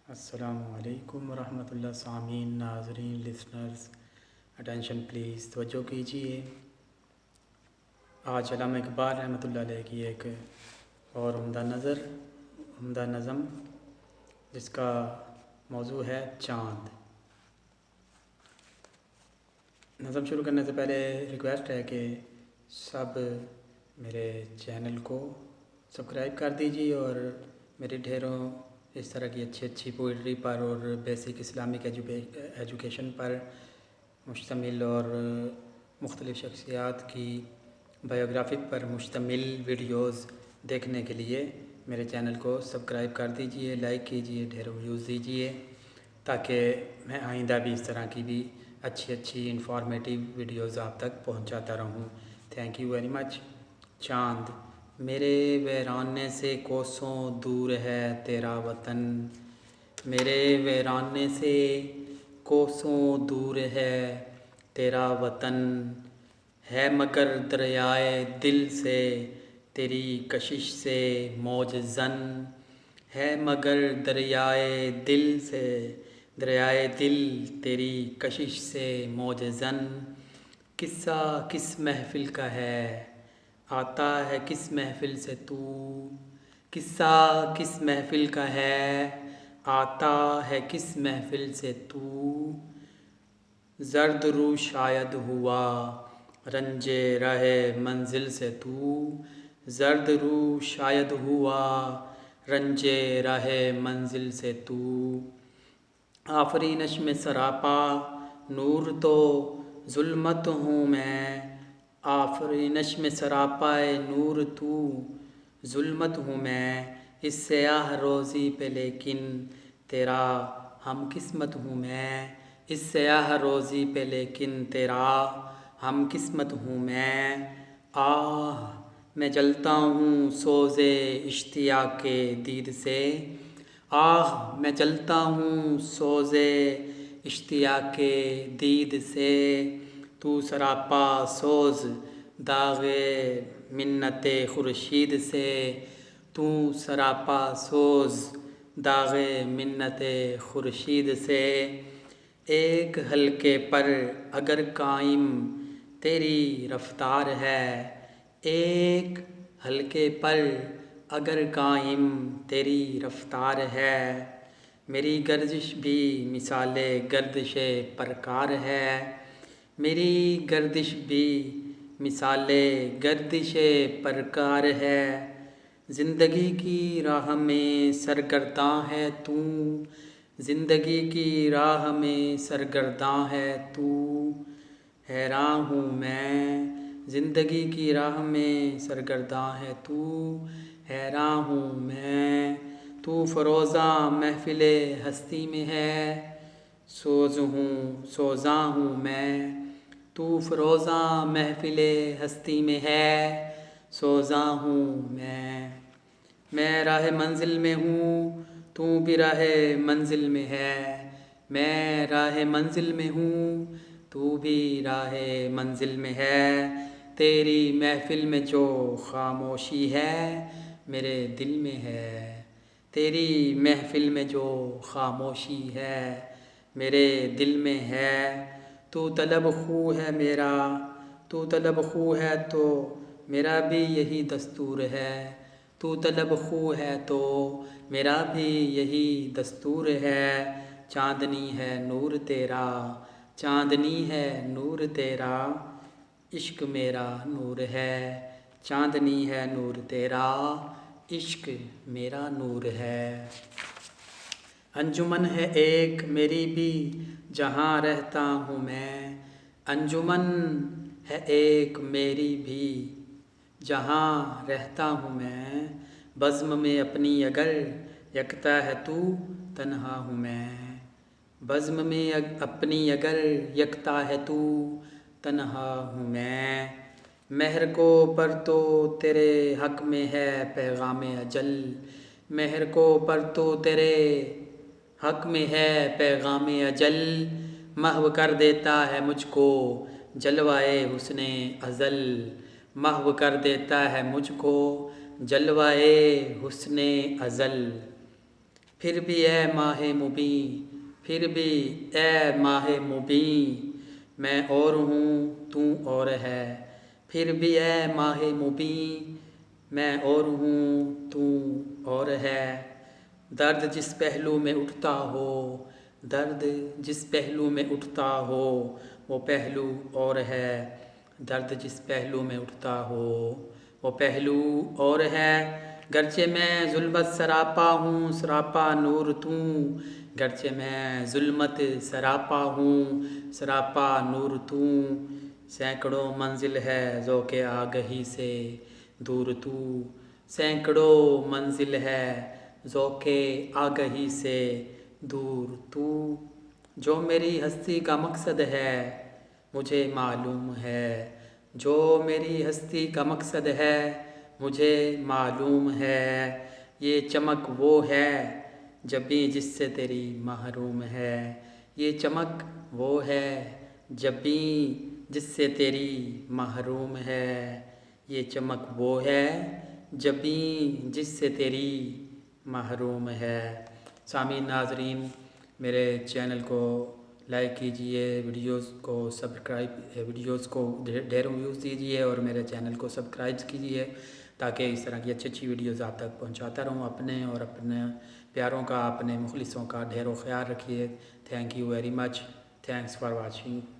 السلام علیکم ورحمۃ اللہ سامعین ناظرین لسنرز اٹینشن پلیز توجہ کیجیے۔ آج علامہ اقبال رحمۃ اللہ علیہ کی ایک اور عمدہ نظم جس کا موضوع ہے چاند۔ نظم شروع کرنے سے پہلے ریکویسٹ ہے کہ سب میرے چینل کو سبسکرائب کر دیجیے اور میری ڈھیروں اس طرح کی اچھی پوئٹری پر اور بیسک اسلامک ایجوکیشن پر مشتمل اور مختلف شخصیات کی بایوگرافی پر مشتمل ویڈیوز دیکھنے کے لیے میرے چینل کو سبسکرائب کر دیجیے، لائک کیجیے، ڈھیروں ویوز دیجیے تاکہ میں آئندہ بھی اس طرح کی بھی اچھی انفارمیٹیو ویڈیوز آپ تک پہنچاتا رہوں۔ Thank you very much. چاند۔ میرے ویرانے سے کوسوں دور ہے تیرا وطن، میرے ویرانے سے کوسوں دور ہے تیرا وطن، ہے مگر دریائے دل سے تیری کشش سے موج زن، ہے مگر دریائے دل تیری کشش سے موج زن، قصہ کس محفل کا ہے آتا ہے کس محفل سے تو، قصہ کس محفل کا ہے آتا ہے کس محفل سے تو، زرد رو شاید ہوا رنج راہ منزل سے تو، زرد رو شاید ہوا رنج راہ منزل سے تو، آفرینش میں سراپا نور تو ظلمت ہوں میں، آفرینش میں سراپا نور تو ظلمت ہوں میں، اس سیاہ روزی پہ لیکن تیرا ہم قسمت ہوں میں، اس سیاہ روزی پہ لیکن تیرا ہم قسمت ہوں میں، آہ میں جلتا ہوں سوز اشتیاق کے دید سے، آہ میں جلتا ہوں سوز اشتیاق کے دید سے، تو سراپا سوز داغ منت خورشید سے، تو سراپا سوز داغ منت خورشید سے، ایک حلقے پر اگر قائم تیری رفتار ہے، ایک حلقے پر اگر قائم تیری رفتار ہے، میری گردش بھی مثال گردش پرکار ہے، میری گردش بھی مثال گردش پرکار ہے، زندگی کی راہ میں سرگرداں ہے تو، زندگی کی راہ میں سرگرداں ہے تو، حیراں ہوں میں، زندگی کی راہ میں سرگرداں ہے تو، حیراں ہوں میں، تو فروزاں محفل ہستی میں ہے، سوزاں ہوں میں، تو فروزاں محفل ہستی میں ہے، سوزاں ہوں میں راہ منزل میں ہوں تو بھی راہ منزل میں ہے، میں راہ منزل میں ہوں تو بھی راہ منزل میں ہے، تیری محفل میں جو خاموشی ہے میرے دل میں ہے، تیری محفل میں جو خاموشی ہے میرے دل میں ہے، تو طلب خو ہے میرا، تو طلب خو ہے تو میرا بھی یہی دستور ہے، تو طلب خو ہے تو میرا بھی یہی دستور ہے، چاندنی ہے نور تیرا، چاندنی ہے نور تیرا، عشق میرا نور ہے، چاندنی ہے نور تیرا، عشق میرا نور ہے، انجمن ہے ایک میری بھی جہاں رہتا ہوں میں، انجمن ہے ایک میری بھی جہاں رہتا ہوں میں، بزم میں اپنی اگر یکتا ہے تو تنہا ہوں میں، بزم میں اپنی اگر یکتا ہے تو تنہا ہوں میں، مہر کو پر تو تیرے حق میں ہے پیغام اجل، مہر کو پر تو تیرے حق میں ہے پیغام اجل، محو کر دیتا ہے مجھ کو جلوائے حسن ازل، محو کر دیتا ہے مجھ کو جلوائے حسن ازل، پھر بھی اے ماہ مبین، پھر بھی اے ماہ مبین، میں اور ہوں تو اور ہے، پھر بھی اے ماہ مبین، میں اور ہوں تو اور ہے۔ درد جس پہلو میں اٹھتا ہو، درد جس پہلو میں اٹھتا ہو، وہ پہلو اور ہے، درد جس پہلو میں اٹھتا ہو وہ پہلو اور ہے۔ گرچہ میں ظلمت سراپا ہوں، سراپا نور تو، گرچہ میں ظلمت سراپا ہوں، سراپا نور تو، سینکڑوں منزل ہے ذوق آگہی سے دور تو، سینکڑوں منزل ہے ذوق آگہی سے دور تو۔ جو میری ہستی کا مقصد ہے مجھے معلوم ہے، جو میری ہستی کا مقصد ہے مجھے معلوم ہے، یہ چمک وہ ہے جب بھی جس سے تیری محروم ہے، یہ چمک وہ ہے جب بھی جس سے تیری محروم ہے، یہ چمک وہ ہے جب بھی جس سے تیری محروم ہے۔ سامعین ناظرین، میرے چینل کو لائک کیجئے، ویڈیوز کو ڈھیروں ویوز دیجئے اور میرے چینل کو سبسکرائب کیجئے تاکہ اس طرح کی اچھی ویڈیوز آپ تک پہنچاتا رہوں۔ اپنے اور اپنے پیاروں کا، اپنے مخلصوں کا ڈھیروں خیال رکھیے۔ Thank you very much, thanks for watching.